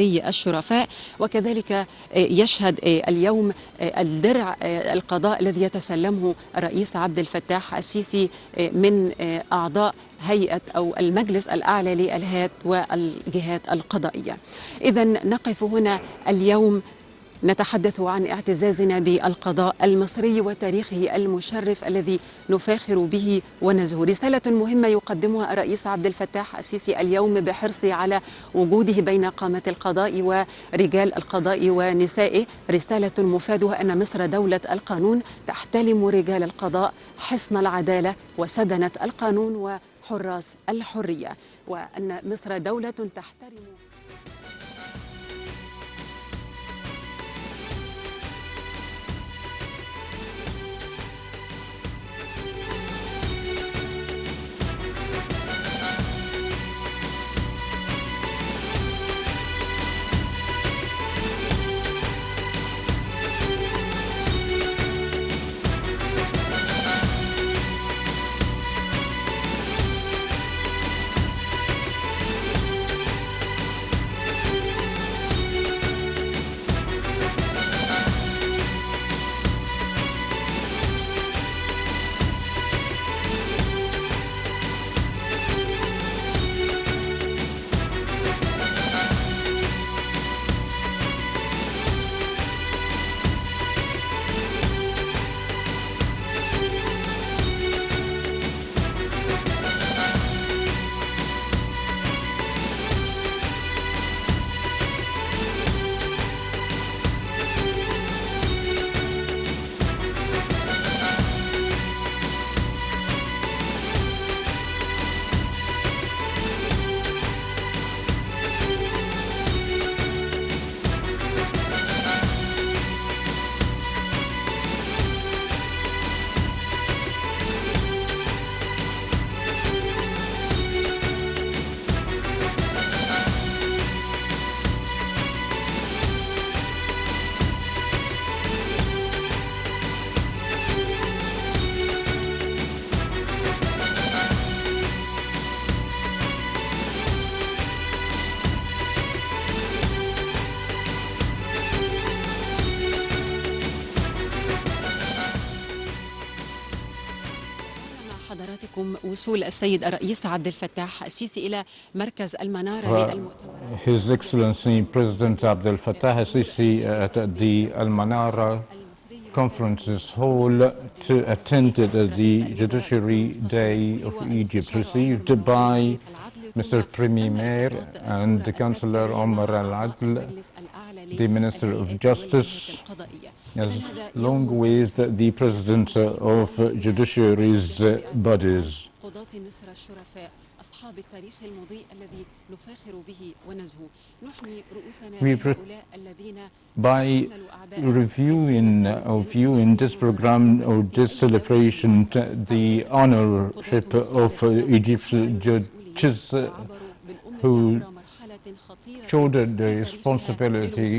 الشرفاء. وكذلك يشهد اليوم الدرع القضاء الذي يتسلمه الرئيس عبد الفتاح السيسي من أعضاء هيئة أو المجلس الأعلى للهيئات والجهات القضائية. إذن نقف هنا اليوم نتحدث عن اعتزازنا بالقضاء المصري وتاريخه المشرف الذي نفاخر به ونزهو. رسالة مهمة يقدمها الرئيس عبد الفتاح السيسي اليوم بحرصه على وجوده بين قامة القضاء ورجال القضاء ونسائه، رسالة مفادها أن مصر دولة القانون تحترم رجال القضاء حصن العدالة وسدنة القانون وحراس الحرية، وأن مصر دولة تحترم حضراتكم وصول السيد الرئيس عبد الفتاح السيسي إلى مركز المنارة للمؤتمرات. His Excellency President Abdel Fattah al-Sisi at the Al-Manara Conferences Hall to attend the Judiciary Day of Egypt, received by Mr. Premier Mayor and the Councillor Omar Al-Adl, the Minister of Justice, as long with the President of Judiciary's bodies. By viewing this program or this celebration, the honorship of Egypt's judges who shouldered the responsibility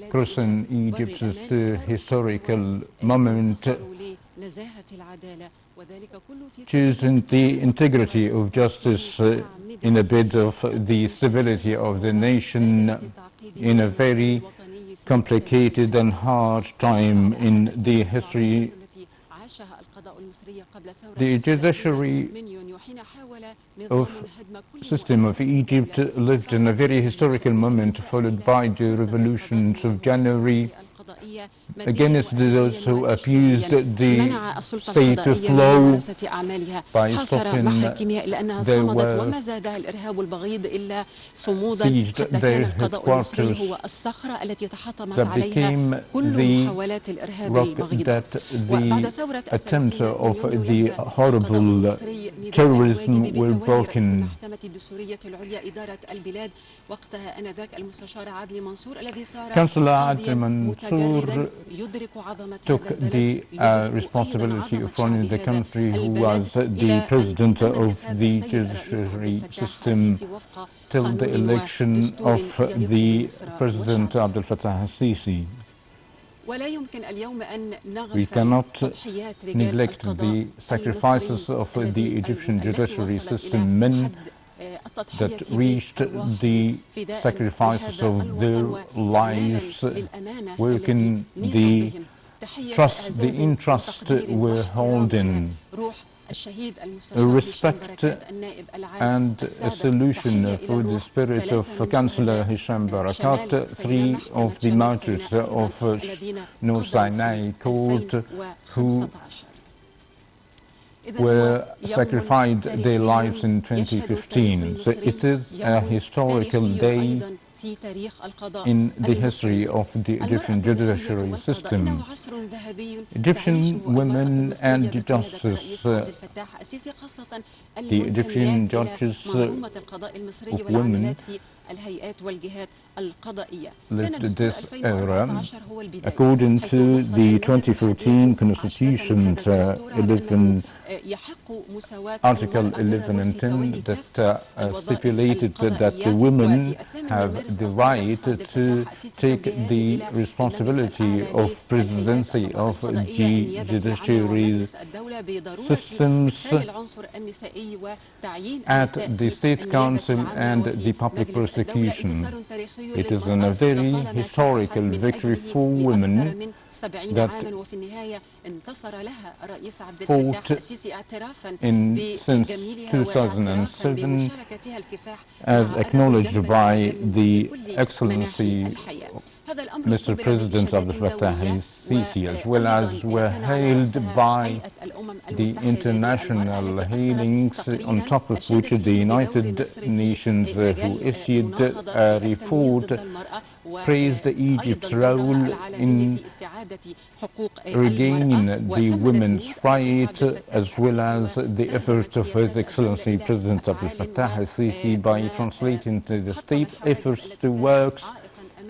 crossing Egypt's historical moment, choosing the integrity of justice in a bid of the stability of the nation in a very complicated and hard time in the history. The judiciary system of Egypt lived in a very historical moment, followed by the revolutions of January against those who abused the state flow by stopping their work, seized their headquarters, that became the rock that the attempts of the horrible terrorism were broken. Councillor Adli Mansour took the responsibility of running the country, who was the president of the judiciary system till the election of the President Abdel Fattah al-Sisi. We cannot neglect the sacrifices of the Egyptian judiciary system, men that reached the sacrifices of their lives, working the trust, the entrust we're holding, respect and a solution for the spirit of Councillor Hisham Barakat, three of the martyrs of North Sinai Court who were sacrificed their lives in 2015. So it is a historical day in the history of the Egyptian judiciary system. Egyptian women and justices, the Egyptian judges of women lived this era according to the 2014 Constitution, Article 11 and 10, that stipulated that the women have the right to take the responsibility of presidency of the judiciary systems at the State Council and the public prosecution. It is a very historical victory for women that fought since 2007, as acknowledged by the Excellency Mr. President Abdel Fattah Sisi, as well as were hailed by the international hailings, on top of which the United Nations, who issued a report, praised Egypt's role in regaining the women's right, as well as the efforts of His Excellency President Abdel Fattah Sisi by translating the state efforts to works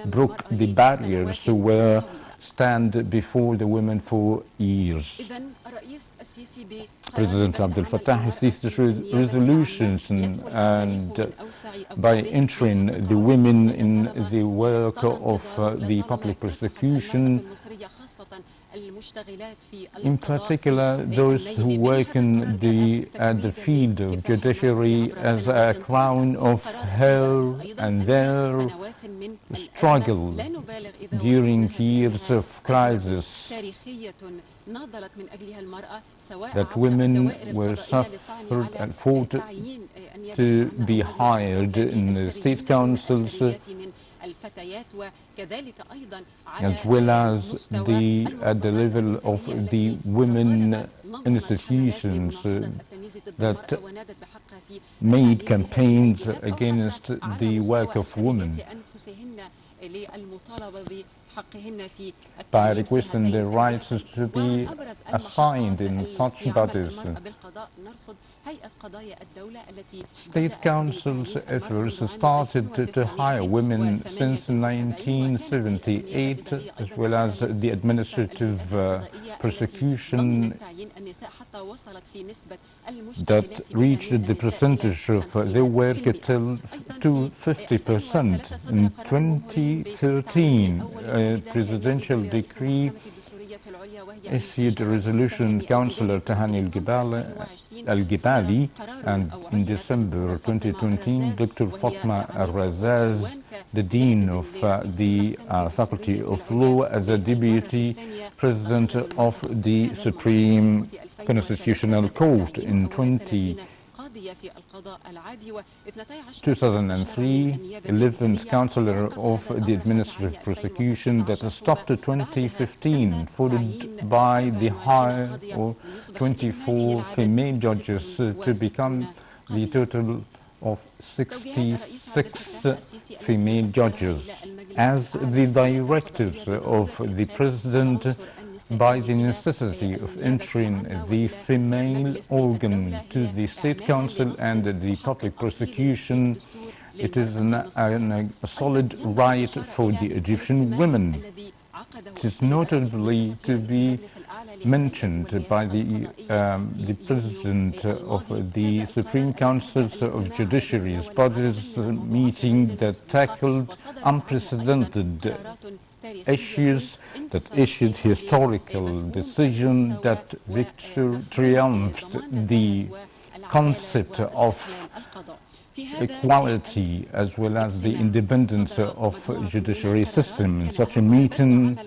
broke the barriers to where stand before the women for years. President Abdel Fattah Sisi's resolutions and by entering the women in the work of the public prosecution, in particular those who work in the field of judiciary, as a crown of her and their struggle during years of crisis, that women were suffered and fought to be hired in the state councils, as well as at the level of the women institutions that made campaigns against the work of women by requesting their rights to be assigned in such bodies. State councils' efforts started to hire women since 1978, as well as the administrative prosecution that reached the percentage of their work to 50%. In 2013, a presidential decree issued a resolution, Councillor Tahani Al-Gibali, and in December 2020, Dr. Fatma Al-Razaz, the Dean of the Faculty of Law, as a Deputy President of the Supreme Constitutional Court. In 2003, 11th Councillor of the Administrative Prosecution that stopped 2015, followed by the hire of 24 female judges to become the total of 66 female judges. As the directives of the President, by the necessity of entering the female organ to the State Council and the public prosecution, it is a solid right for the Egyptian women. It is notably to be mentioned by the President of the Supreme Council of Judiciary's bodies meeting that tackled unprecedented issues, that issued historical decision that triumphed the concept of equality as well as the independence of judiciary system. In such a meeting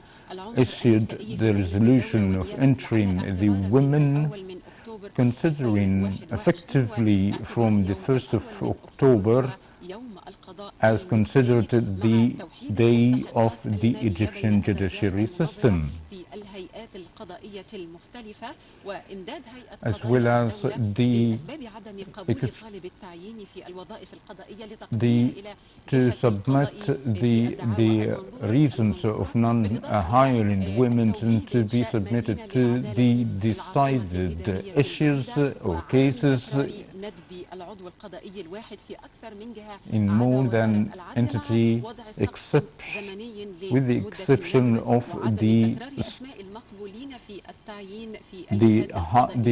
issued the resolution of entering the women, considering effectively from the 1st of October as considered the day of the Egyptian judiciary system, as well as to submit the reasons of non-hiring women to be submitted to the decided issues or cases in more than entity, except with the exception of the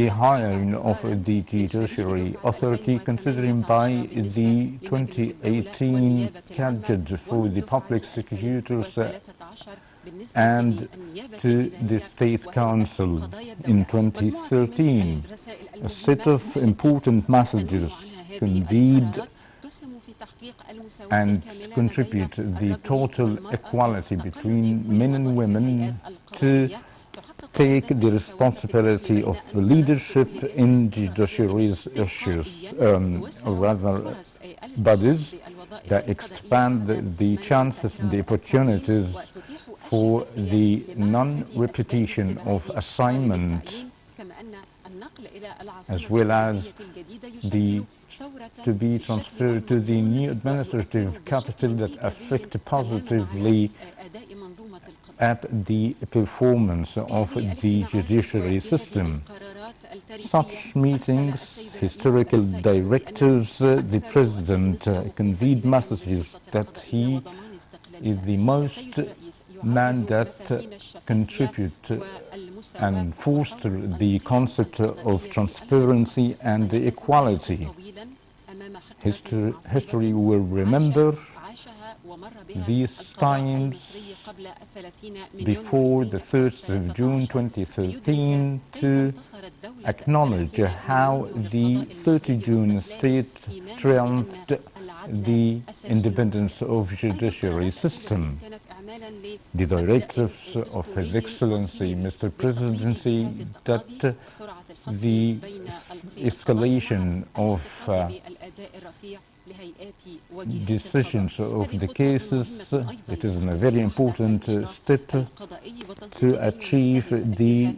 hiring of the judiciary authority, considering by the 2018 cadre for the public prosecutors and to the State Council in 2013. A set of important messages conveyed and contribute the total equality between men and women to take the responsibility of leadership in judiciary's issues, or rather bodies that expand the chances and the opportunities for the non-repetition of assignment, as well as to be transferred to the new administrative capital that affect positively at the performance of the judiciary system. Such meetings, historical directives, the President conveyed messages that he is the most man that contribute and foster the concept of transparency and equality. History will remember these times before the 1st of June 2013 to acknowledge how the 30 June state triumphed the independence of judiciary system. The directives of His Excellency Mr. Presidency that the escalation of decisions of the cases, it is a very important step to achieve the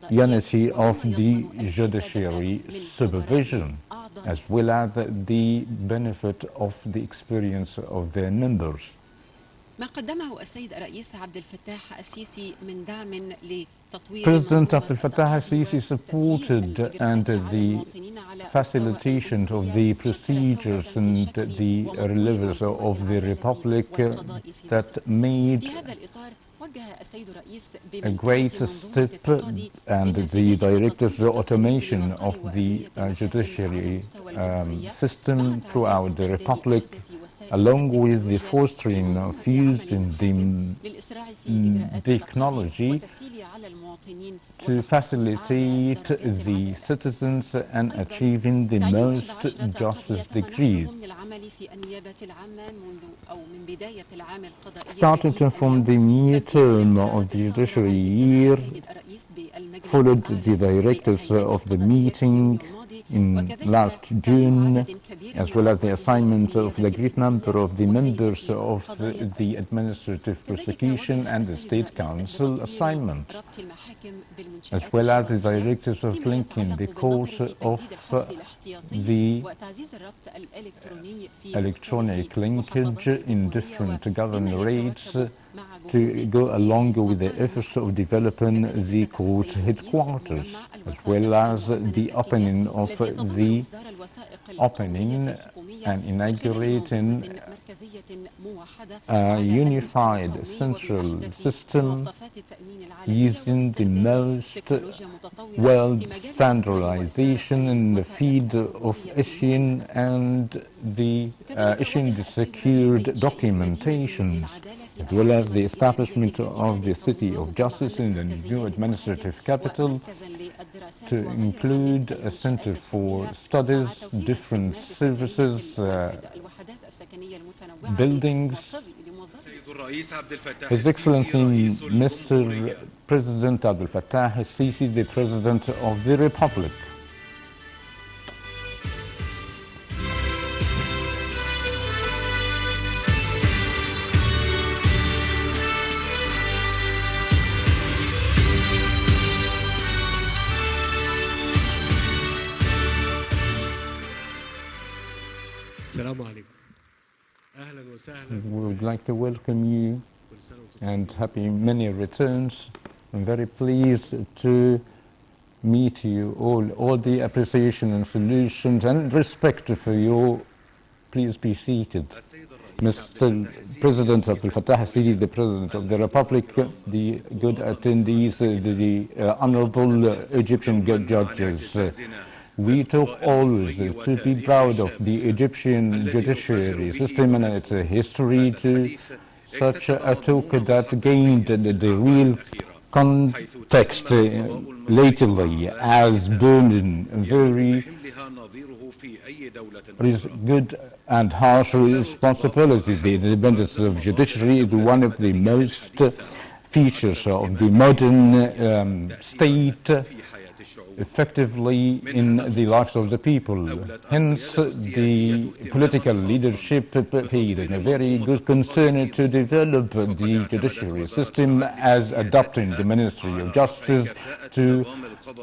unity of the judiciary supervision, as well as the benefit of the experience of their members. ما قدمه السيد الرئيس عبد الفتاح السيسي من دعم لتطوير President Abdel Fattah al-Sisi supported and the facilitation of the procedures and the levels of the Republic that made a great step and the directives automation of the judiciary system throughout the Republic, along with the fostering of use in the technology to facilitate the citizens and achieving the most justice decrees. Starting from the new term of the judiciary year, followed the directives of the meeting in last June, as well as the assignment of the great number of the members of the administrative prosecution and the State Council assignment, as well as the directives of linking the course of the electronic linkage in different governorates to go along with the efforts of developing the court headquarters, as well as the opening of and inaugurating a unified central system using the most world standardization in the field of issuing and issuing the secured documentations, as well as the establishment of the City of Justice in the new administrative capital, to include a center for studies, different services, buildings. His Excellency Mr. President Abdel Fattah Sisi, the President of the Republic. We would like to welcome you and happy many returns. I'm very pleased to meet you all the appreciation and solutions and respect for you. Please be seated. Mr. President Abdel Fattah Sisi, the President of the Republic, the good attendees, the honorable Egyptian judges. We talk always to be proud of the Egyptian judiciary system and its history, to such a talk that gained the real context lately as burden very good and harsh responsibility. The independence of judiciary is one of the most features of the modern state, effectively in the lives of the people. Hence, the political leadership paid a very good concern to develop the judiciary system as adopting the Ministry of Justice to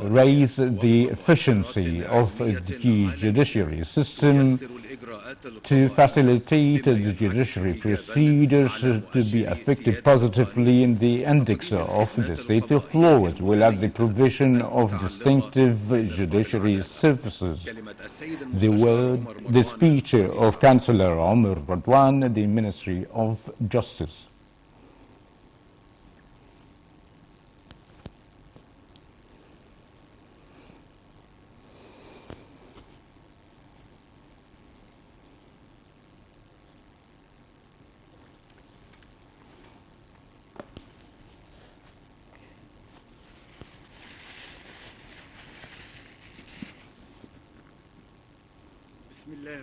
raise the efficiency of the judiciary system, to facilitate the judiciary procedures to be affected positively in the index of the state of law, as well as the provision of distinctive judiciary services. The speech of Councillor Omar Radwan, the Ministry of Justice.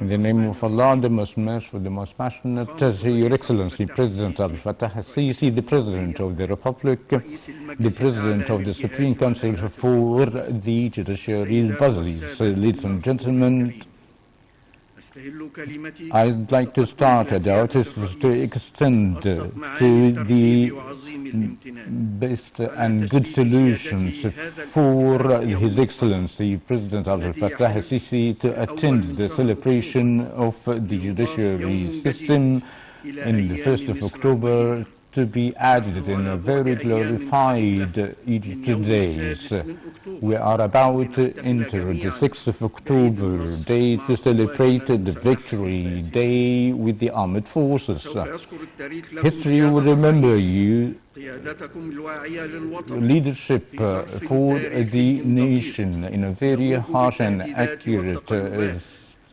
In the name of Allah, the most merciful, the most passionate, Your Excellency President Abdel Fattah Sisi, the President of the Republic, the President of the Supreme Council for the Judiciary bodies, ladies and gentlemen, I'd like to start out to extend to the best and good solutions for His Excellency President Abdel Fattah Sisi to attend the celebration of the judiciary system in the 1st of October, to be added in a very glorified Egypt days. We are about to enter the 6th of October day to celebrate the Victory Day with the armed forces. History will remember you leadership for the nation in a very harsh and accurate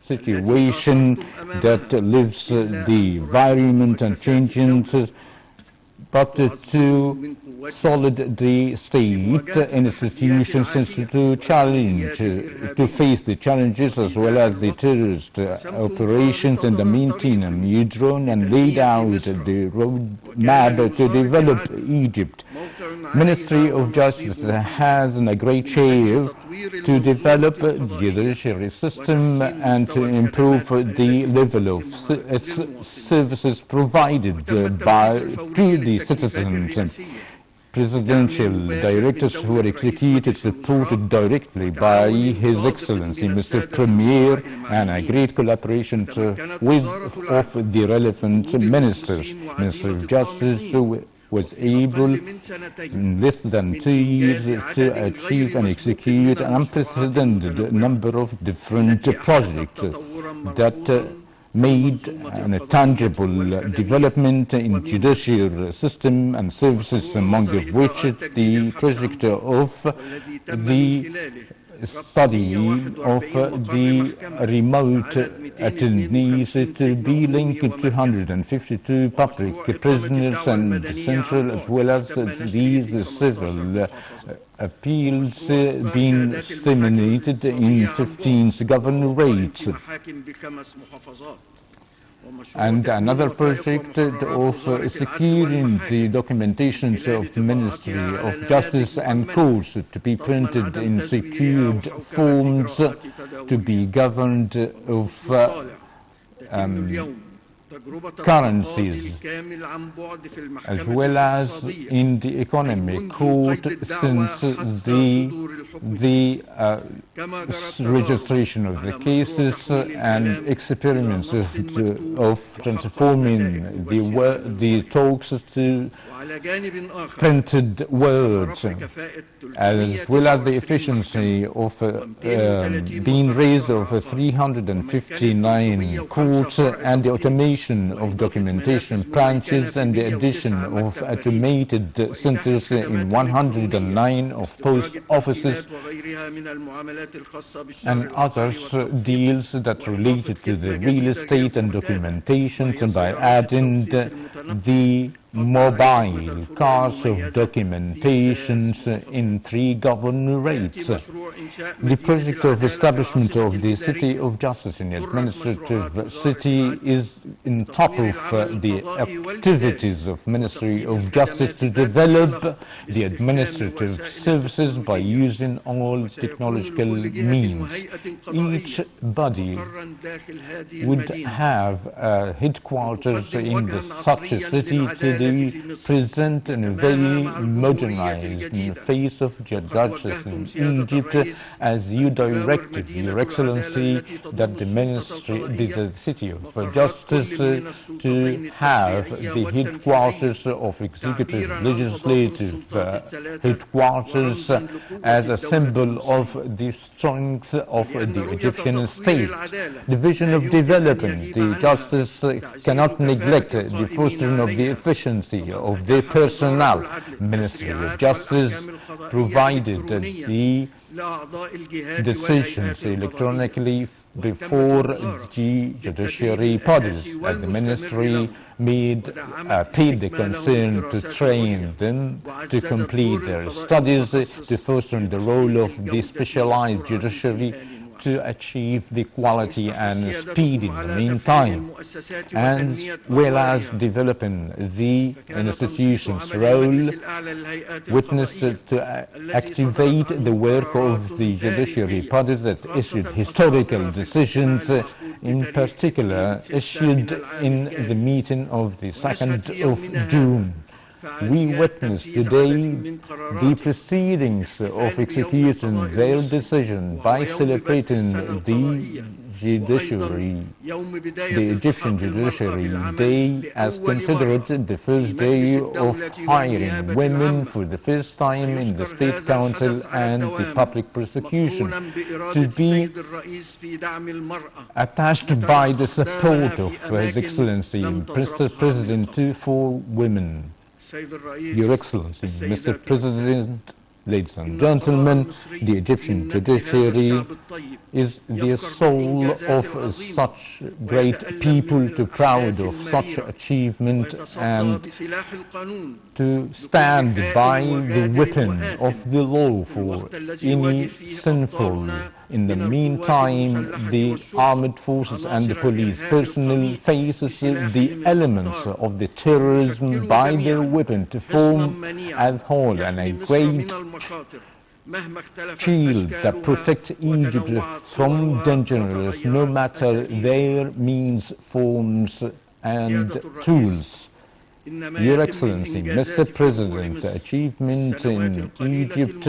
situation that lives the environment and changes, but to solid the state and institutions to challenge, to face the challenges as well as the terrorist operations in the meantime. You drawn and laid out the roadmap to develop Egypt. Ministry of Justice has a great share to develop the judiciary system and to improve the level of its services provided to the citizens. Presidential directives were executed, supported directly by His Excellency Mr. Premier, and a great collaboration of the relevant ministers. Minister of Justice was able in less than 2 years to achieve and execute an unprecedented number of different projects that made a tangible development in judicial system and services, among which the project of the study of the remote attendees to be linked to 152 public prisoners and central, as well as these civil appeals being disseminated in 15 governorates. And another project of securing the documentations of the Ministry of Justice and courts to be printed in secured forms, to be governed of currencies, as well as in the economic court, since the registration of the cases and experiments of transforming the talks to printed words, as well as the efficiency of being raised of 359 courts and the automation of documentation branches and the addition of automated centers in 109 of post offices and others deals that related to the real estate and documentation, by adding the mobile cars of documentations in 3 governorates. The project of establishment of the City of Justice in administrative city is in top of the activities of Ministry of Justice to develop the administrative services by using all technological means. Each body would have headquarters in such a city to present in a very modernized face of justice in Egypt, as you directed, Your Excellency, that the Ministry, the City of Justice, to have the headquarters of executive, legislative headquarters as a symbol of the strength of the Egyptian state. The vision of development, the justice cannot neglect the fostering of the efficiency of their personnel. Ministry of Justice provided the decisions electronically before the judiciary bodies, and the ministry paid the concern to train them to complete their studies, to foster the role of the specialized judiciary to achieve the quality and speed in the meantime, and well as developing the institution's role, witnessed to activate the work of the judiciary bodies that issued historical decisions, in particular issued in the meeting of the 2nd of June. We witness today the proceedings of executing their decision by celebrating the judiciary, the Egyptian Judiciary Day, as considered the first day of hiring women for the first time in the State Council and the public prosecution, to be attached by the support of His Excellency Mr. President for women. Your Excellency, Mr. President, ladies and gentlemen, the Egyptian judiciary is the soul of such great people, to proud of such achievement, and to stand by the weapon of the law for any sinful. In the meantime, the armed forces and the police personnel faces the elements of the terrorism by their weapon to form a whole and a great shield that protect Egypt from dangers, no matter their means, forms, and tools. Your Excellency, Mr. President, the achievement in Egypt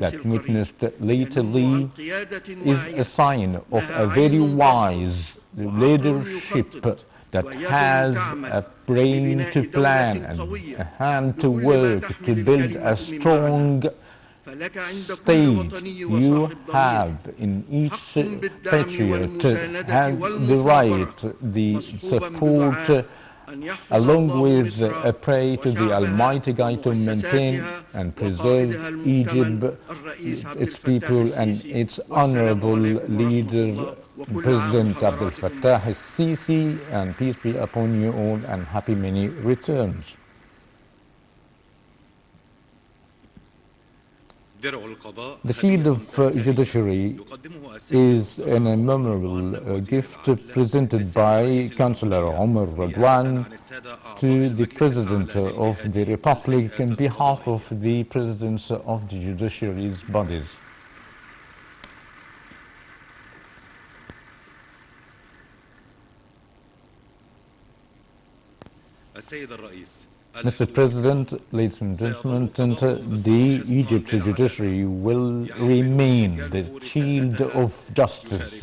that witnessed lately is a sign of a very wise leadership that has a brain to plan and a hand to work to build a strong state. You have in each patriot has the right, the support along with a prayer to the Almighty God to maintain and preserve Egypt, its people, and its honorable leader, President Abdel Fattah Sisi, and peace be upon you all, and happy many returns. The shield of judiciary is an memorable gift presented by Councillor Omar Radwan to the President of the Republic on behalf of the Presidents of the judiciary's bodies. Mr. President, ladies and gentlemen, the Egypt judiciary will remain the shield of justice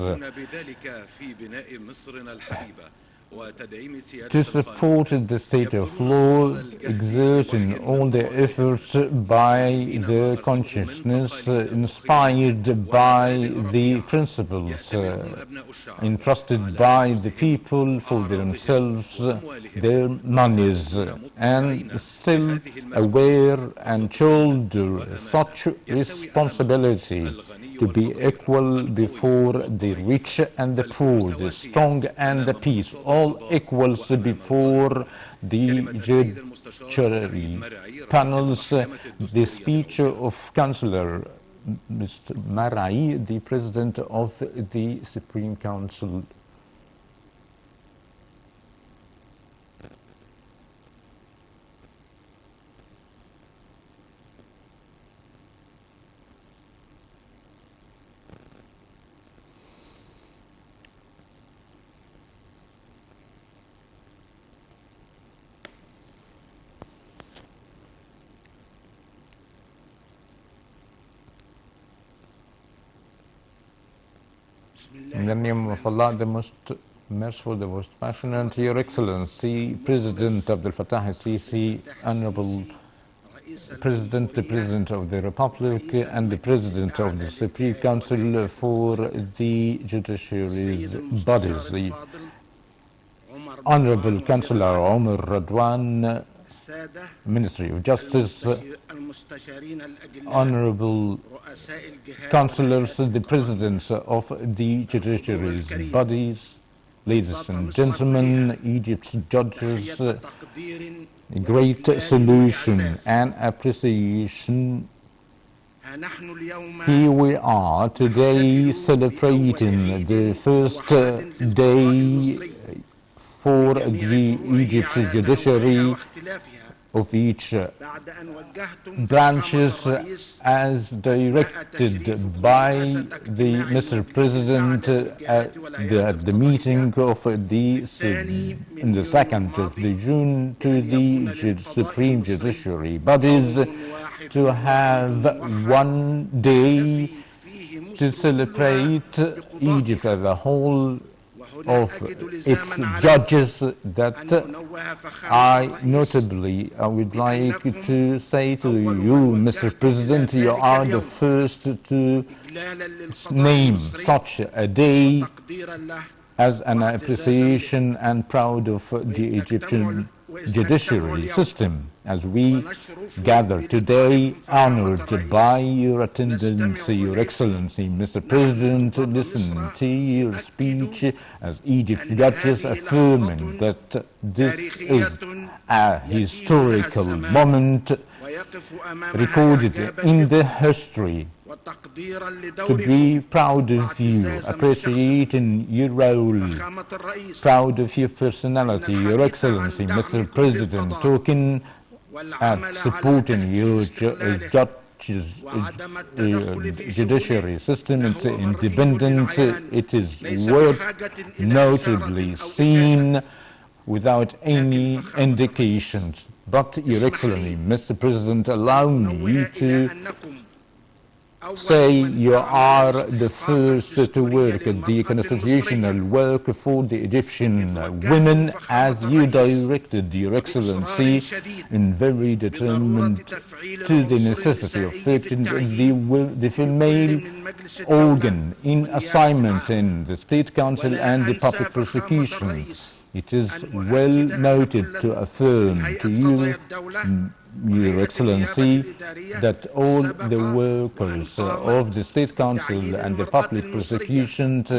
to support the state of law, exerting all their efforts by their consciousness, inspired by the principles entrusted by the people for themselves, their monies, and still aware and shoulder such responsibility to be equal before the rich and the poor, the strong and the peace, all equals before the judiciary panels. The speech of Councillor Mr. Marai, the President of the Supreme Council. In the name of Allah, the most merciful, the most passionate, Your Excellency, President Abdel Fattah Sisi, Honorable President, the President of the Republic, and the President of the Supreme Council for the judiciary's bodies, the Honorable Councillor Omar Radwan, Ministry of Justice, Honorable Councillors, the Presidents of the judiciary's bodies, ladies and gentlemen, Egypt's judges, a great solution and appreciation. Here we are today celebrating the first day for the Egyptian judiciary of each branches as directed by the Mr. President at the meeting of in the 2nd of June to the Supreme Judiciary bodies to have one day to celebrate Egypt as a whole of its judges. That I would like to say to you, Mr. President, you are the first to name such a day as an appreciation and proud of the Egyptian judiciary system. As we gather today, honored by your attendance, Your Excellency, Mr. President, listen to your speech as Egypt's judges, affirming that this is a historical moment recorded in the history. To be proud of you, appreciating your role, proud of your personality, Your Excellency, Mr. President, talking and supporting your judiciary system, its independence. It is worth notably seen without any indications. But, Your Excellency, Mr. President, allow me to say you are the first to work at the constitutional work for the Egyptian women, as you directed, Your Excellency, and very determined to the necessity of certain the female organ in assignment in the State Council and the public prosecutions. It is well noted to affirm to you, Your Excellency, that all the workers of the State Council and the public prosecutions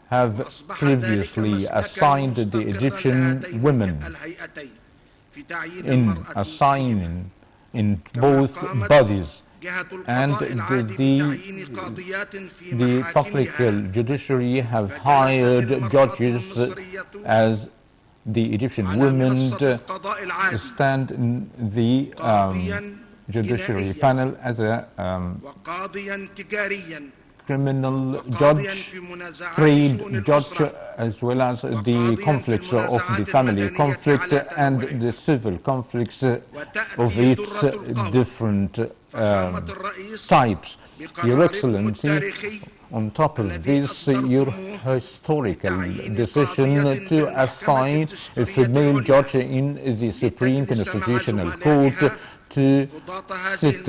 have previously assigned the Egyptian women in assigning in both bodies, and the public judiciary have hired judges as the Egyptian women stand in the judiciary panel as a criminal judge, trade judge, as well as the conflicts of the family conflict and the civil conflicts of its different types. Your Excellency, on top of this, your historical decision to assign a female judge in the Supreme Constitutional Court to sit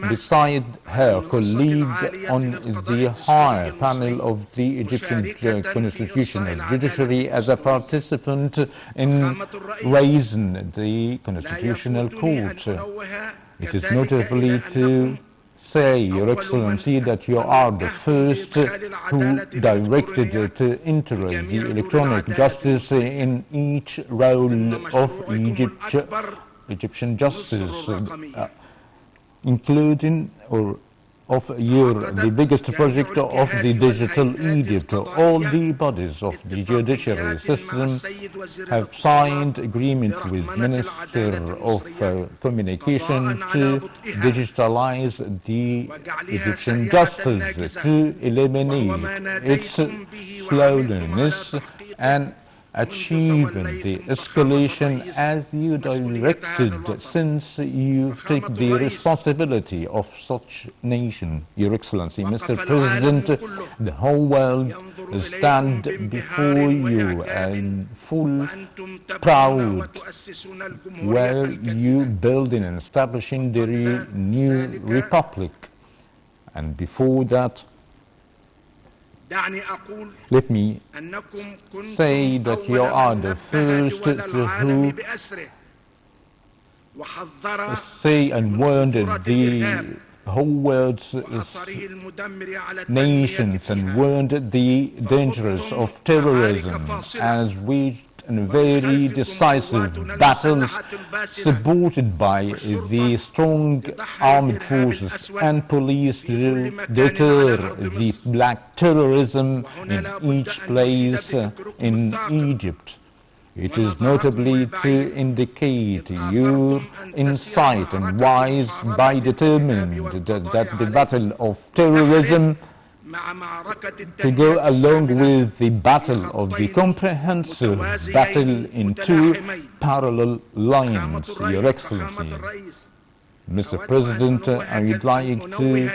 beside her colleague on the higher panel of the Egyptian Constitutional Judiciary as a participant in raising the Constitutional Court. It is notably to say, Your Excellency, that you are the first who directed to integrate the electronic justice in each role of Egyptian justice, including the biggest project of the digital Egypt. All the bodies of the judiciary system have signed agreement with Minister of Communication to digitalize the Egyptian justice, to eliminate its slowness and achieving the escalation as you directed, since you take the responsibility of such nation. Your Excellency, Mr. President, the whole world stand before you and full proud while you building and establishing the new republic. And before that, let me say that you are the first who say and warned the whole world's nations and warned the dangers of terrorism, as we in very decisive battles supported by the strong armed forces and police to deter the black terrorism in each place in Egypt. It is notably to indicate your insight and wise by determining that the battle of terrorism to go along with the battle of the comprehensive battle in two parallel lines, Your Excellency. Mr. President, I would like to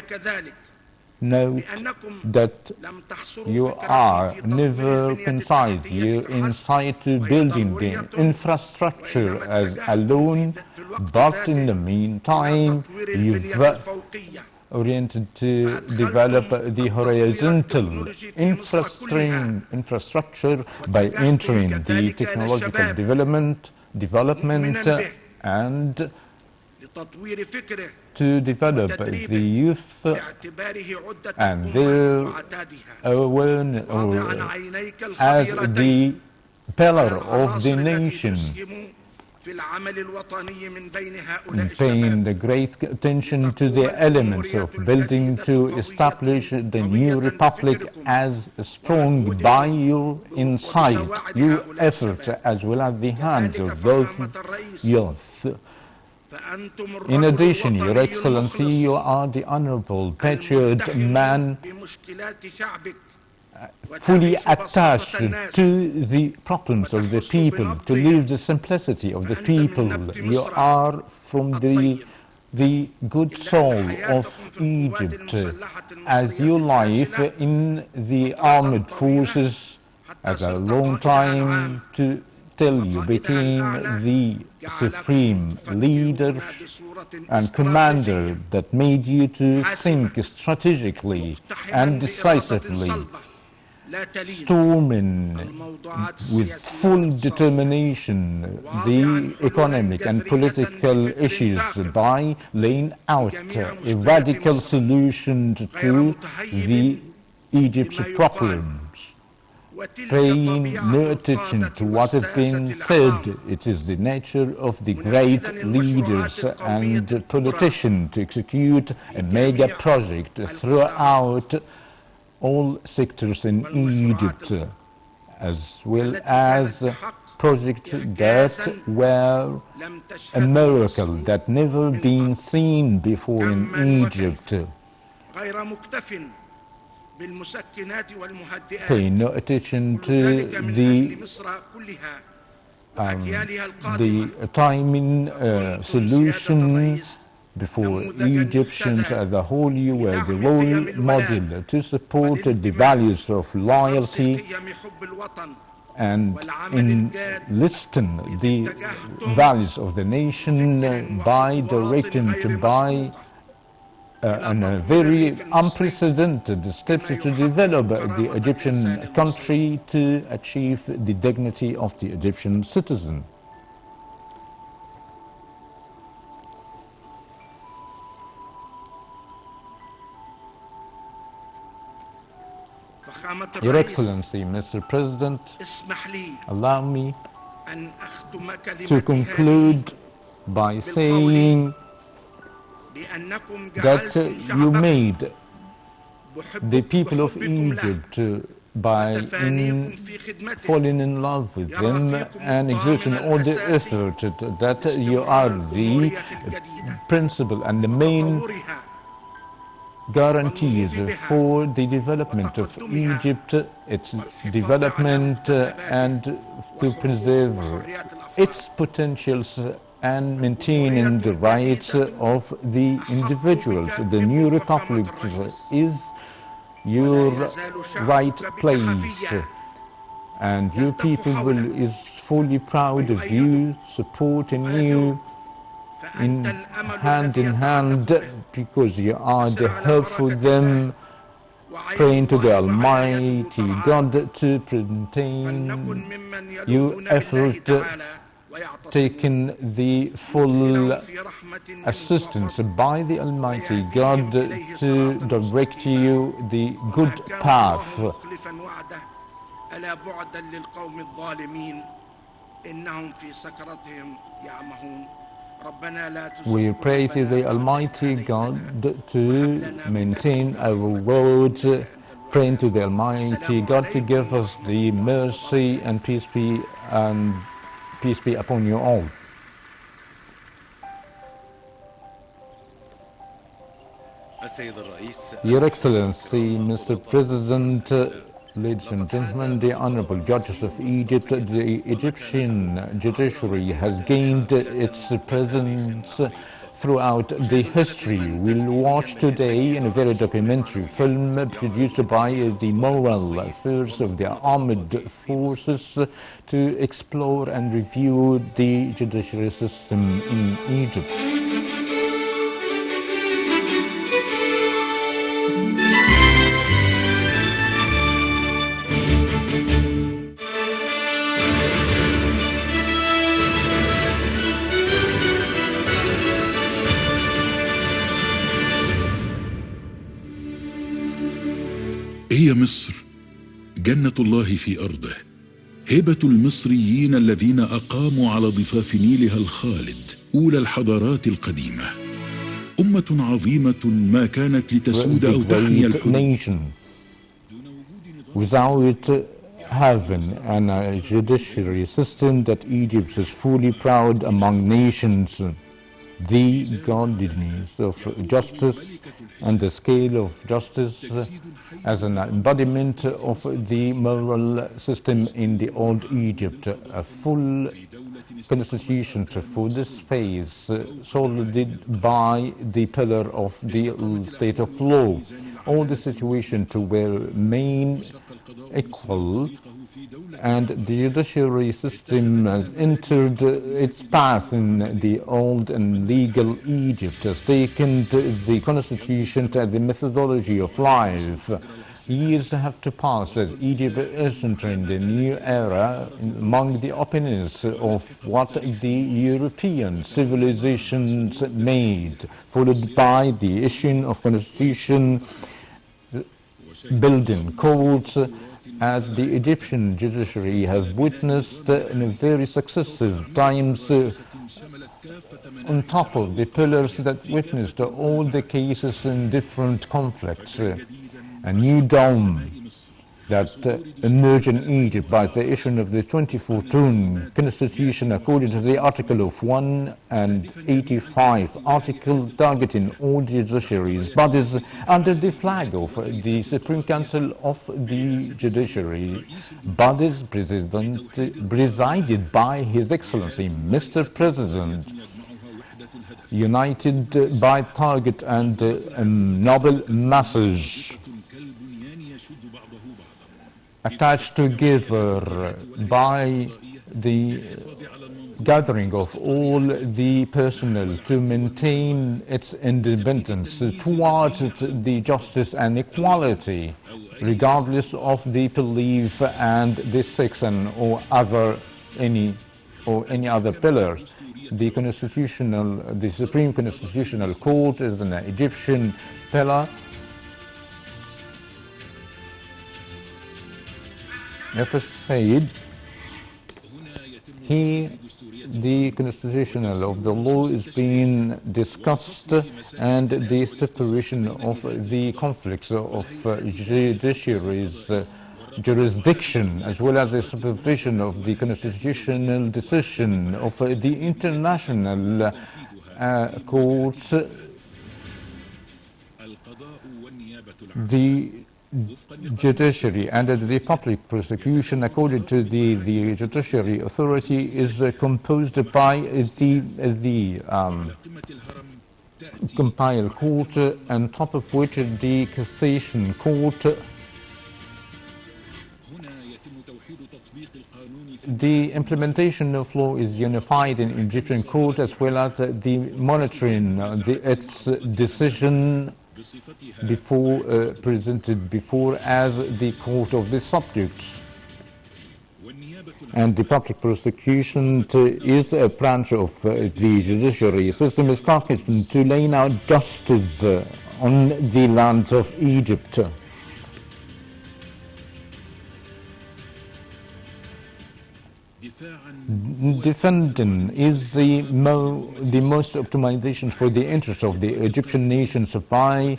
note that you are never confined. You inside to building the infrastructure as alone, but in the meantime, you've oriented to develop the horizontal infrastructure by entering the technological development and to develop the youth and their awareness as the pillar of the nation, paying the great attention to the elements of building to establish the new republic as strong by your insight, your efforts, as well as the hands of both youth. In addition, Your Excellency, you are the honorable, patriot man, fully attached to the problems of the people, to live the simplicity of the people. You are from the the good soul of Egypt as your life in the armed forces as a long time to till you became the supreme leader and commander that made you to think strategically and decisively, storming with full determination the economic and political issues by laying out a radical solution to the Egypt's problems, paying no attention to what has been said. It is the nature of the great leaders and politicians to execute a mega project throughout all sectors in Egypt, as well as projects that were a miracle that never been seen before in Egypt. Pay no attention to the timing solution before Egyptians as a whole. You were the role model to support the values of loyalty and enlisting the values of the nation by directing to buy and very unprecedented steps to develop the Egyptian country to achieve the dignity of the Egyptian citizen. Your Excellency, Mr. President, allow me to conclude by saying that you made the people of Egypt by falling in love with them and exerting all the effort that you are the principal and the main guarantees for the development of Egypt, its development, and to preserve its potentials and maintaining the rights of the individuals. The new republic is your right place, and your people is fully proud of you, supporting you in hand, because you are the help for them, praying to the Almighty God to maintain your effort, taking the full assistance by the Almighty God to direct you the good path. We pray to the Almighty God to maintain our roads, praying to the Almighty God to give us the mercy and peace be upon you all. Your Excellency, Mr. President, ladies and gentlemen, the honorable judges of Egypt, the Egyptian judiciary has gained its presence throughout the history. We'll watch today in a very documentary film produced by the moral affairs of the armed forces to explore and review the judiciary system in Egypt. هي مصر جنة الله في أرضه، هبة المصريين الذين أقاموا على ضفاف نيلها الخالد أولى الحضارات القديمة. أمة عظيمة ما كانت لتسود أو تحمي الحدود. Without having a judiciary system that Egypt is fully proud among nations, the godliness of justice and the scale of justice as an embodiment of the moral system in the old Egypt. A full constitution for this phase, solid by the pillar of the state of law. All the situations were remain equal, and the judiciary system has entered its path in the old and legal Egypt, has taken the constitution to the methodology of life. Years have to pass as Egypt is entering the new era among the opinions of what the European civilizations made, followed by the issuing of constitution, building courts, as the Egyptian judiciary have witnessed in very successive times, on top of the pillars that witnessed all the cases in different conflicts. A new dome that emerged in Egypt by the issuing of the 2014 constitution according to the Article of 185, article targeting all judiciaries bodies under the flag of the Supreme Council of the Judiciary, bodies presided by His Excellency Mr. President, united by target and a noble message, attached together by the gathering of all the personnel to maintain its independence towards the justice and equality, regardless of the belief and the section or any other pillars. The Supreme Constitutional Court is an Egyptian pillar. If said, here the constitutional of the law is being discussed, and the separation of the conflicts of judiciary's jurisdiction, as well as the supervision of the constitutional decision of the international courts. The judiciary and the public prosecution, according to the judiciary authority, is composed by the compiled court, on top of which the cassation court. The implementation of law is unified in Egyptian court, as well as the monitoring its decision presented before as the court of the subjects. And the public prosecution is a branch of the judiciary system, is targeted to lay out justice on the lands of Egypt. Defending is the most optimization for the interest of the Egyptian nations by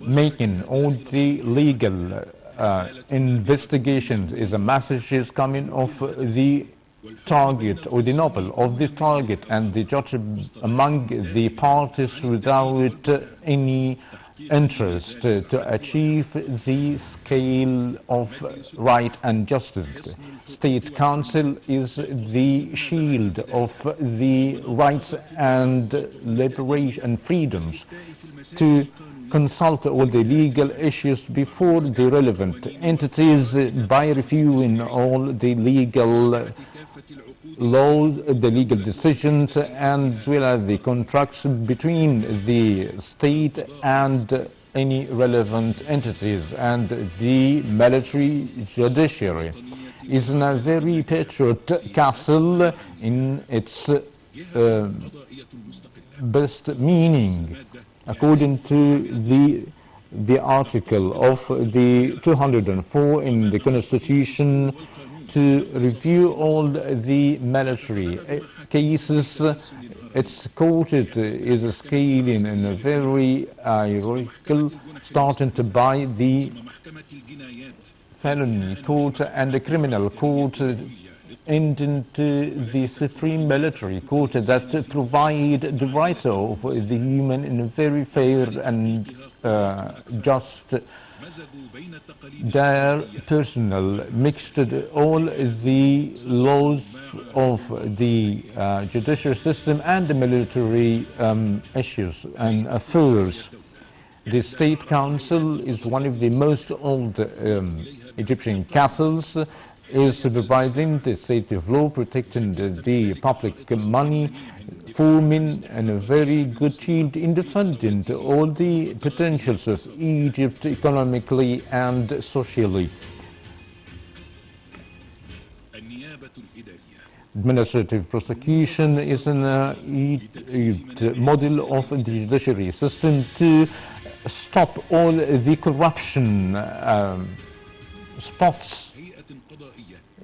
making all the legal investigations is a message is coming of the target or the noble of the target and the judge among the parties without any interest to achieve the scale of right and justice. State Council is the shield of the rights and liberation and freedoms to consult all the legal issues before the relevant entities by reviewing all the legal laws, the legal decisions, and as well as the contracts between the state and any relevant entities. And the military judiciary is in a very patriot castle in its best meaning, according to the article of the 204 in the Constitution, to review all the military cases. It's quoted is a scaling in a very hierarchical, starting to by the felony court and the criminal court, ending to the Supreme Military Court that provide the rights of the human in a very fair and just. Their personnel mixed all the laws of the judicial system and the military issues and affairs. The State Council is one of the most old Egyptian castles, is supervising the state of law, protecting the public money, forming a very good shield in defending all the potentials of Egypt economically and socially. Administrative prosecution is a model of the judiciary system to stop all the corruption spots.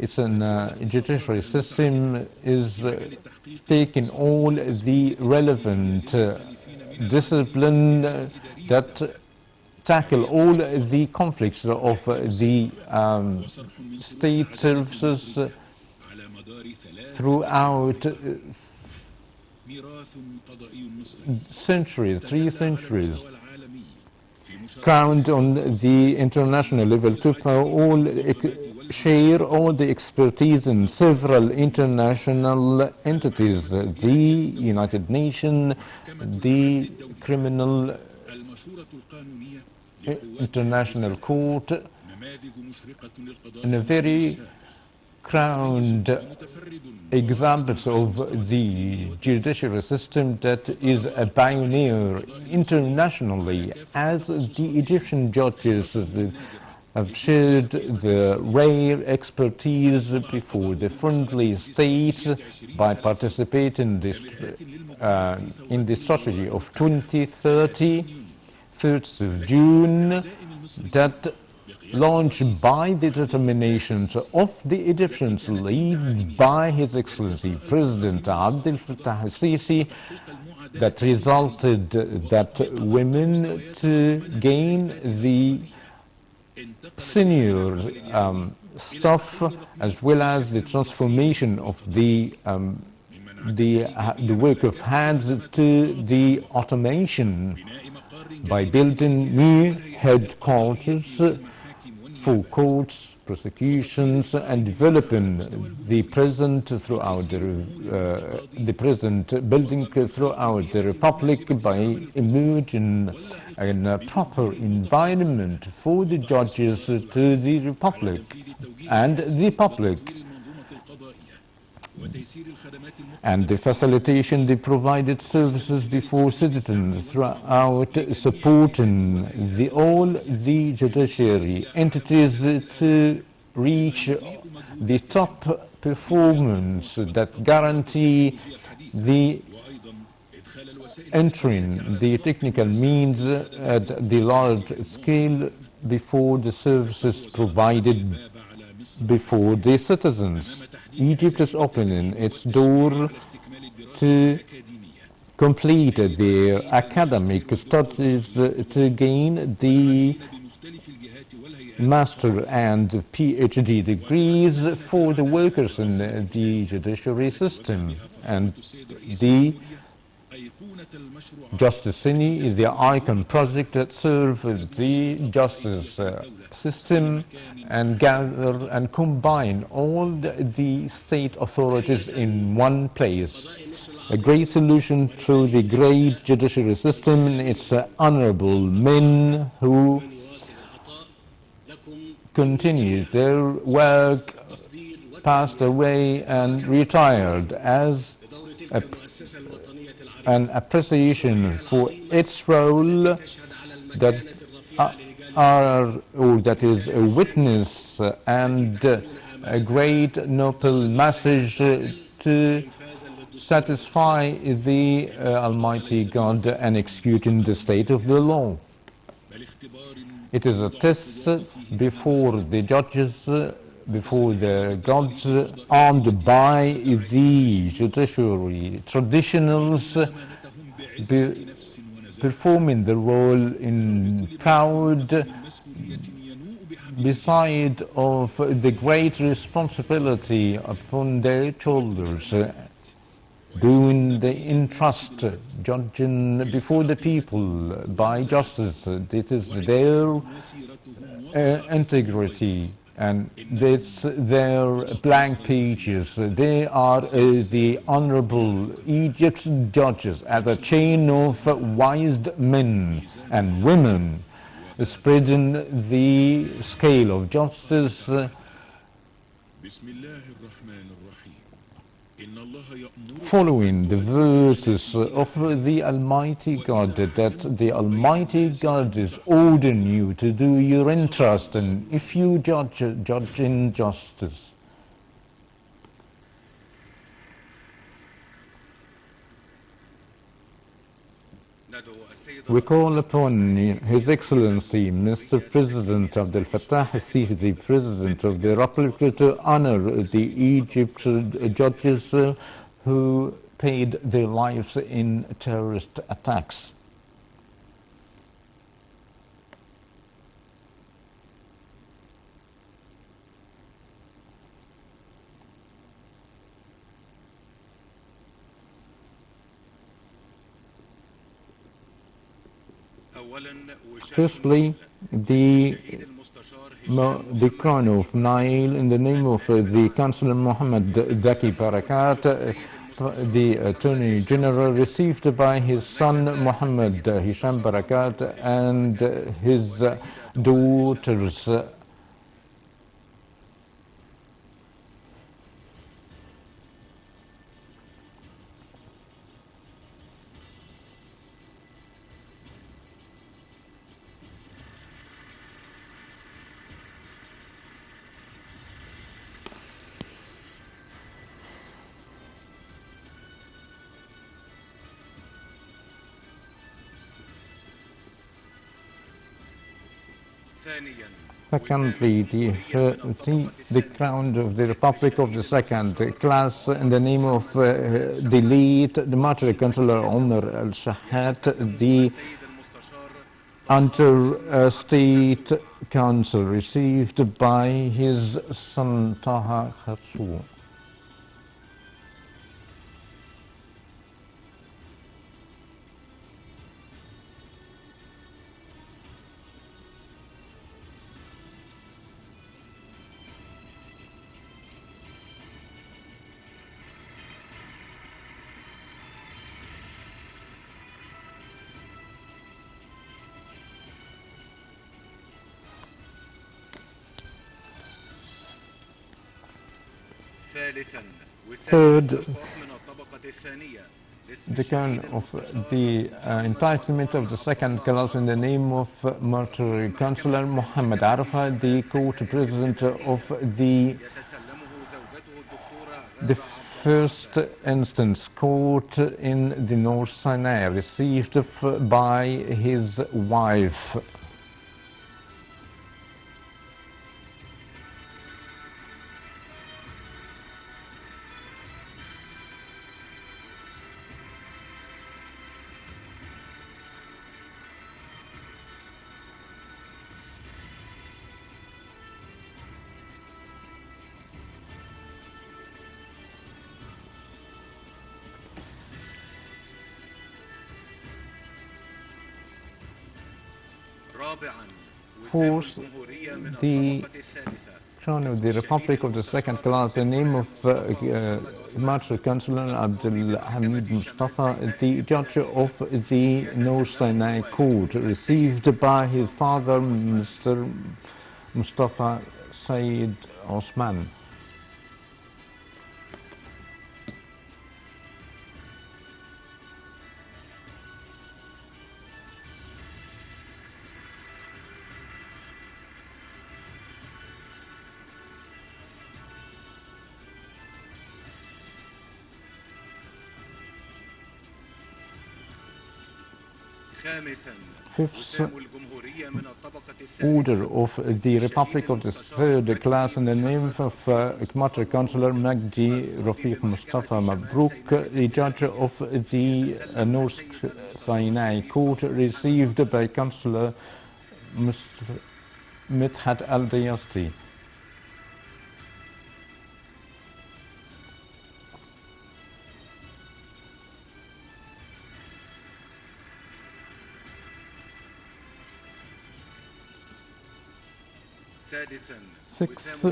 It's a judiciary system is taking all the relevant discipline that tackle all the conflicts of the state services throughout centuries, 3 centuries, crowned on the international level to share all the expertise in several international entities, the United Nations, the Criminal International Court, and a very crowned examples of the judiciary system that is a pioneer internationally, as the Egyptian judges have shared the rare expertise before the friendly states by participating in the strategy of 2030, 1st of June, that launched by the determinations of the Egyptians, led by His Excellency President Abdel Fattah Sisi, that resulted that women to gain the senior staff, as well as the transformation of the work of hands to the automation by building new headquarters for courts, prosecutions, and developing the present building throughout the Republic by emerging in a proper environment for the judges to the Republic and the public, and the facilitation the provided services before citizens throughout supporting all the judiciary entities to reach the top performance that guarantee the entering the technical means at the large scale before the services provided before the citizens. Egypt is opening its door to complete their academic studies to gain the master and PhD degrees for the workers in the judiciary system. And the Justice Cine is the icon project that serves the justice system and gather and combine all the state authorities in one place. A great solution to the great judiciary system. It's honorable men who continue their work, passed away and retired, as an appreciation for its role that that is a witness and a great noble message to satisfy the Almighty God and executing the state of the law. It is a test before the judges, before the gods, armed by the judiciary traditionals, performing the role in proud beside of the great responsibility upon their shoulders, doing the entrust, judging before the people by justice. This is their integrity, and it's their blank pages. They are the honorable Egypt's judges as a chain of wise men and women, spreading the scale of justice. Following the verses of the Almighty God, that the Almighty God is ordering you to do your entrust, and if you judge in justice. We call upon His Excellency, Mr. President Abdel Fattah Sisi, the President of the Republic, to honor the Egyptian judges who paid their lives in terrorist attacks. Firstly, the Crown of Nile, in the name of the Councillor Mohammed Zaki Barakat, the Attorney General, received by his son Mohammed Hisham Barakat and his daughters. Secondly, the Crown of the Republic of the Second Class, in the name of the late, the Martyr Councillor Omar Al-Shahat, the Under-State Council, received by his son Taha Kharsoum. Third, the kind of the entitlement of the second class, in the name of Martyr Councillor Mohammed Arafat, the court president of the first instance court in the North Sinai, received by his wife. Fourth, the Crown of the Republic of the Second Class, in the name of Martyr Councillor Abdul Hamid Mustafa, the judge of the North Sinai Court, received by his father, Mr. Mustafa Said Osman. Fifth, order of the Republic of the Third Class, in the name of Martyr Councillor Magdi Rafiq Mustafa Mabrouk, the judge of the North Sinai Court, received by Councillor مدحت الدياسطي. Sixth,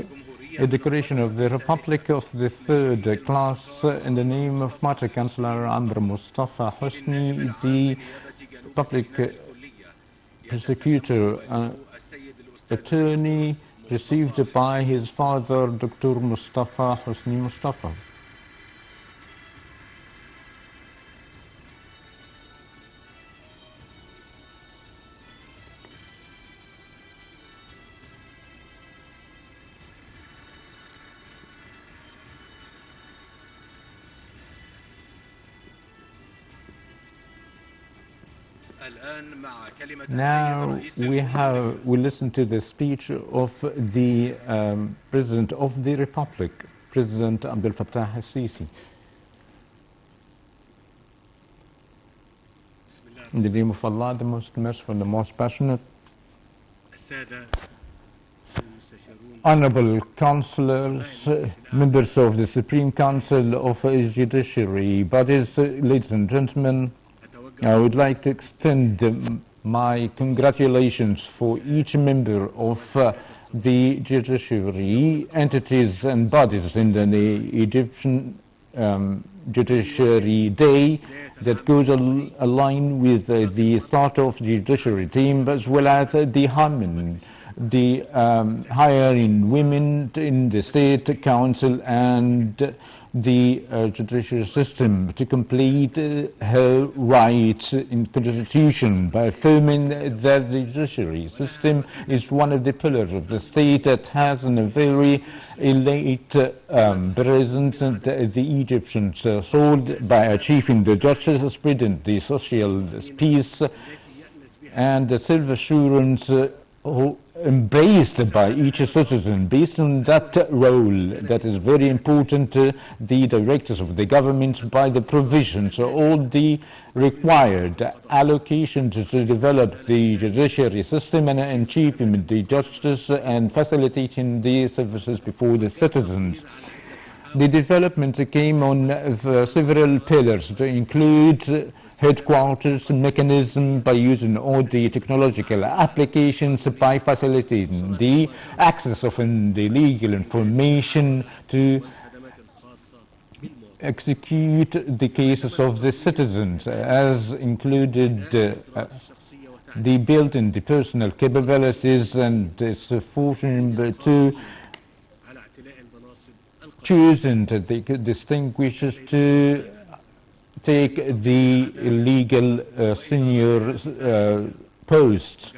a declaration of the Republic of the Third Class in the name of Master Chancellor Amr Mustafa Hosni, the public prosecutor attorney received by his father, Dr. Mustafa Hosni Mustafa. Now we listen to the speech of the President of the Republic, President Abdel Fattah Sisi. In the name of Allah, the most merciful, the most passionate, honorable councillors, members of the Supreme Council of Judiciary bodies, ladies and gentlemen, I would like to extend my congratulations for each member of the judiciary entities and bodies in the Egyptian Judiciary Day that goes aligned with the start of the judiciary team, as well as the hiring women in the State Council and the judicial system to complete her rights in Constitution by affirming that the judiciary system is one of the pillars of the state that has a very elite presence in the Egyptians sold by achieving the justice, spreading the social peace and the self-assurance embraced by each citizen. Based on that role that is very important to the directors of the government by the provisions, all the required allocations to develop the judiciary system and achieving the justice and facilitating the services before the citizens. The development came on several pillars to include headquarters mechanism by using all the technological applications by facilitating the access of the legal information to execute the cases of the citizens, as included the built-in the personal capabilities and sufficient to choosing the distinguishes to take the legal senior posts.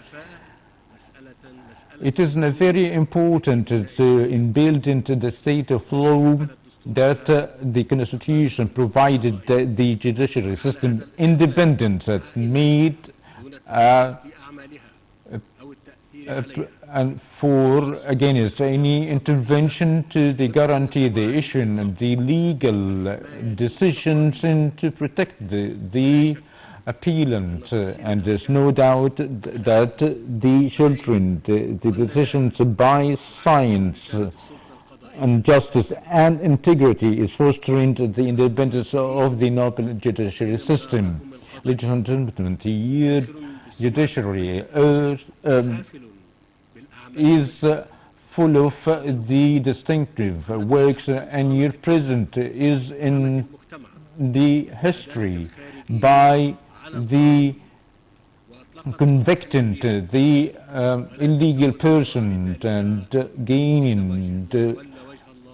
It is very important to build into the state of law that the Constitution provided the judiciary system independence that made and for against any intervention to guarantee the issuing of the legal decisions and to protect the appellant. And there's no doubt that the children, the decisions by science and justice and integrity is fostering the independence of the noble judiciary system. Ladies and gentlemen, the judiciary is full of the distinctive works, and your present is in the history by the convicting the illegal person and gaining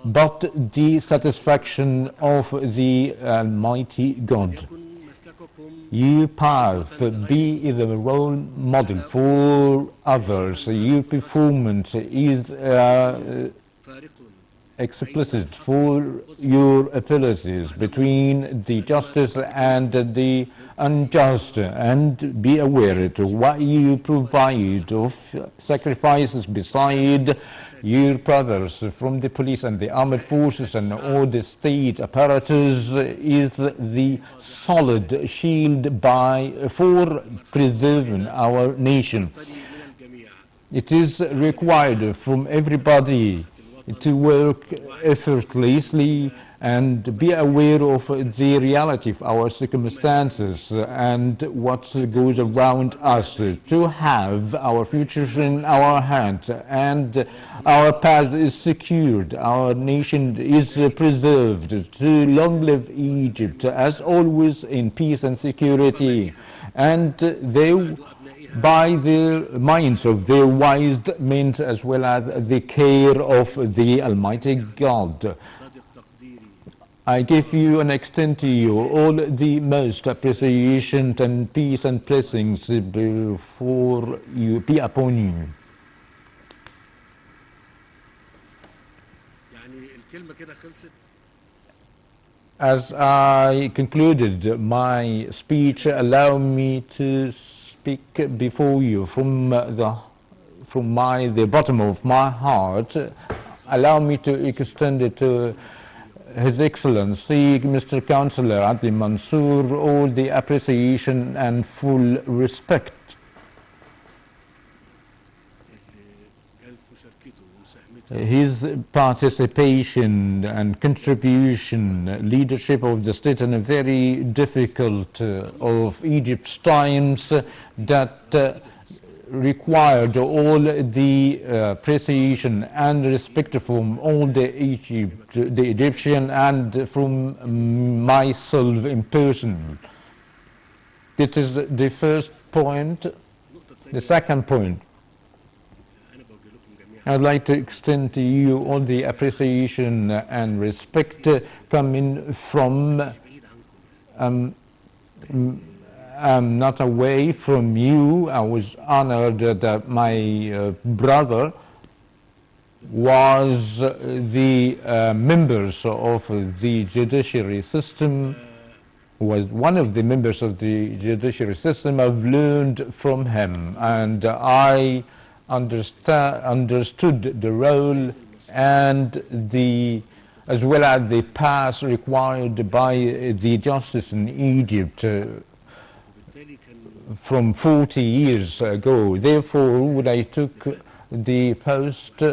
but the satisfaction of the Almighty God. Your path be the role model for others. Your performance is explicit for your abilities between the justice and the unjust, and be aware to what you provide of sacrifices beside your brothers from the police and the armed forces and all the state apparatus is the solid shield for preserving our nation. It is required from everybody to work effortlessly and be aware of the reality of our circumstances and what goes around us, to have our futures in our hands and our path is secured, our nation is preserved. To long live Egypt, as always, in peace and security. And they, by the minds of their wise men, as well as the care of the Almighty God, I give you and extend to you all the most appreciation and peace and blessings before you be upon you. As I concluded my speech, allow me to speak before you from the bottom of my heart. Allow me to extend it to His Excellency, Mr. Councillor Adli Mansour, all the appreciation and full respect. His participation and contribution, leadership of the state in a very difficult of Egypt's times that required all the appreciation and respect from all the Egyptian and from myself in person. This is the first point. The second point, I'd like to extend to you all the appreciation and respect coming from I'm not away from you. I was honored that my brother was the members of the judiciary system, was one of the members of the judiciary system. I've learned from him, and I understood the role and as well as the path required by the justice in Egypt from 40 years ago. Therefore, when I took the post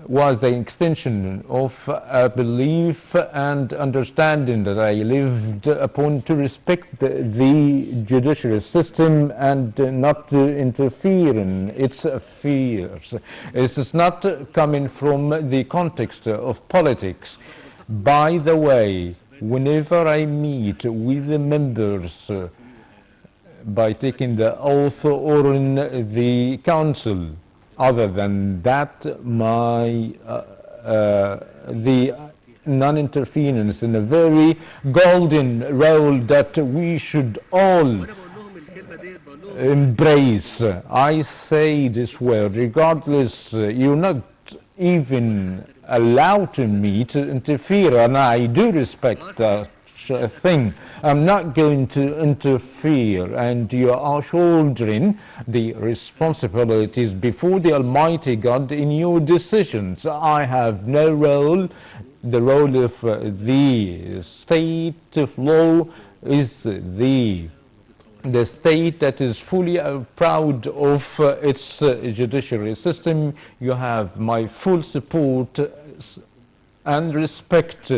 was an extension of a belief and understanding that I lived upon, to respect the judiciary system and not to interfere in its affairs. It is not coming from the context of politics. By the way, whenever I meet with the members by taking the oath or in the council, other than that, the non-interference in a very golden role that we should all embrace. I say this word, regardless, you're not even allowed to me to interfere, and I do respect that thing. I'm not going to interfere, and you are shouldering the responsibilities before the Almighty God in your decisions. I have no role. The role of the state of law is the state that is fully proud of its judiciary system. You have my full support and respect.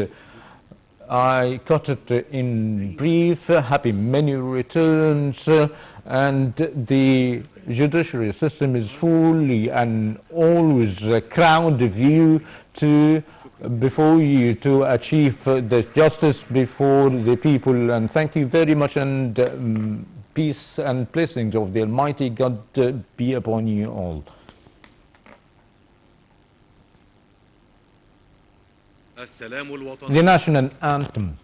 I cut it in brief. Happy many returns, and the judiciary system is fully and always crowned view to before you to achieve the justice before the people. And thank you very much, and peace and blessings of the Almighty God be upon you all. The national anthem.